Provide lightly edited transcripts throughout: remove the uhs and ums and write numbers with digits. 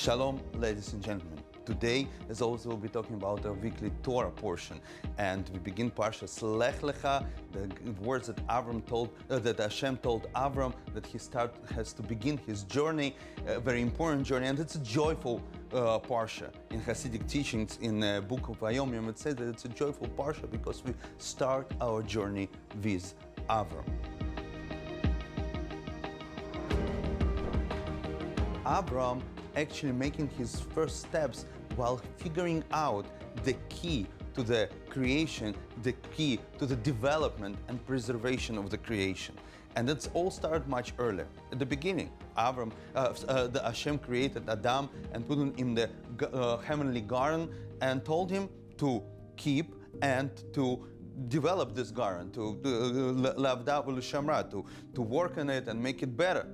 Shalom, ladies and gentlemen. Today, as always, we'll be talking about our weekly Torah portion, and we begin Parshas Lech Lecha, the words that that Hashem told Avram that he has to begin his journey, a very important journey, and it's a joyful parsha. In Hasidic teachings, in the book of Vayomim, it says that it's a joyful parsha because we start our journey with Avram. Avram actually making his first steps while figuring out the key to the creation, the key to the development and preservation of the creation. And it's all started much earlier. At the beginning, Hashem created Adam and put him in the heavenly garden and told him to keep and to develop this garden, to work on it and make it better.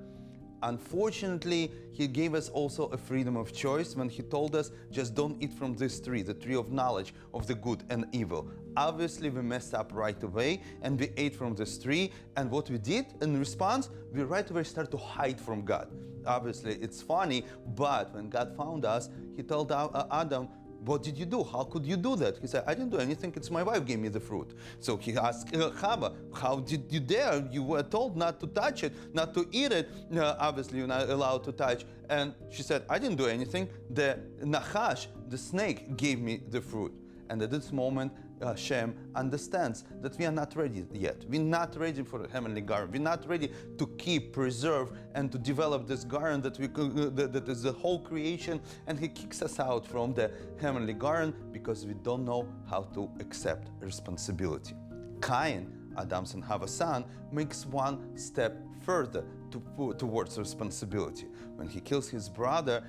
Unfortunately, he gave us also a freedom of choice when he told us, just don't eat from this tree, the tree of knowledge of the good and evil. Obviously, we messed up right away and we ate from this tree, and what we did in response, we right away started to hide from God. Obviously, it's funny, but when God found us, he told Adam, what did you do? How could you do that? He said, I didn't do anything. It's my wife gave me the fruit. So he asked Chava, how did you dare? You were told not to touch it, not to eat it. Obviously, you're not allowed to touch. And she said, I didn't do anything. The Nachash, the snake, gave me the fruit. And at this moment, Hashem understands that we are not ready yet. We're not ready for the heavenly garden. We're not ready to keep, preserve, and to develop this garden that is the whole creation. And He kicks us out from the heavenly garden because we don't know how to accept responsibility. Cain, Adam's and Hava's son, makes one step further towards responsibility. When he kills his brother,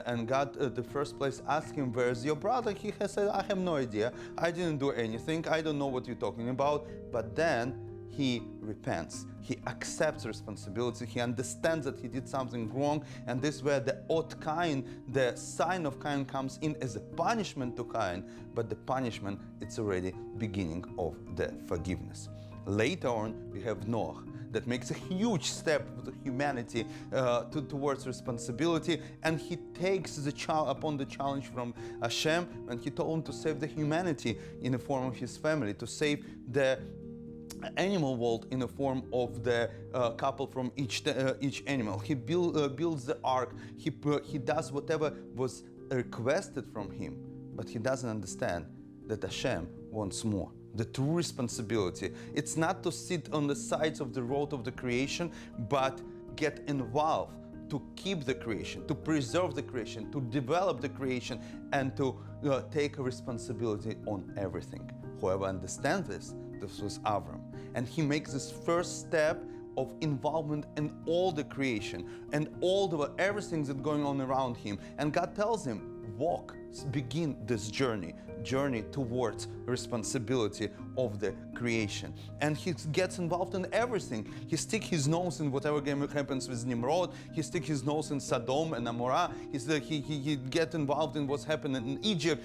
and God, the first place, asked him, where's your brother? He has said, I have no idea. I didn't do anything. I don't know what you're talking about. But then he repents. He accepts responsibility. He understands that he did something wrong. And this is where the Ot Cain, the sign of Cain, comes in as a punishment to Cain. But the punishment, it's already beginning of the forgiveness. Later on, we have Noah that makes a huge step with humanity towards responsibility, and he takes upon the challenge from Hashem, and he told him to save the humanity in the form of his family, to save the animal world in the form of the couple from each animal. He builds the ark. He does whatever was requested from him, but he doesn't understand that Hashem wants more. The true responsibility, it's not to sit on the sides of the road of the creation, but get involved to keep the creation, to preserve the creation, to develop the creation, and to take a responsibility on everything. Whoever understands this was Avram. And he makes this first step of involvement in all the creation and everything that's going on around him. And God tells him, begin this journey towards responsibility of the creation. And he gets involved in everything. He sticks his nose in whatever happens with Nimrod. He sticks his nose in Sodom and Amorah. He gets involved in what's happening in Egypt.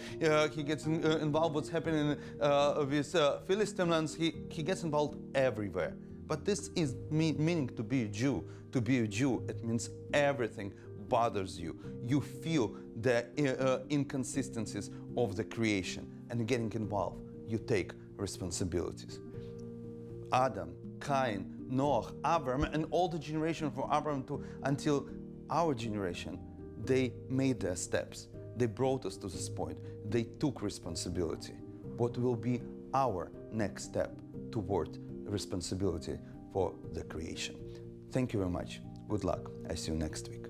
He gets involved what's happening with Philistine lands. He gets involved everywhere. But this is meaning to be a Jew. To be a Jew, it means everything bothers you. You feel the inconsistencies of the creation, and getting involved, you take responsibilities. Adam, Cain, Noah, Avram, and all the generation from Avram until our generation, they made their steps. They brought us to this point. They took responsibility. What will be our next step toward responsibility for the creation? Thank you very much. Good luck. I see you next week.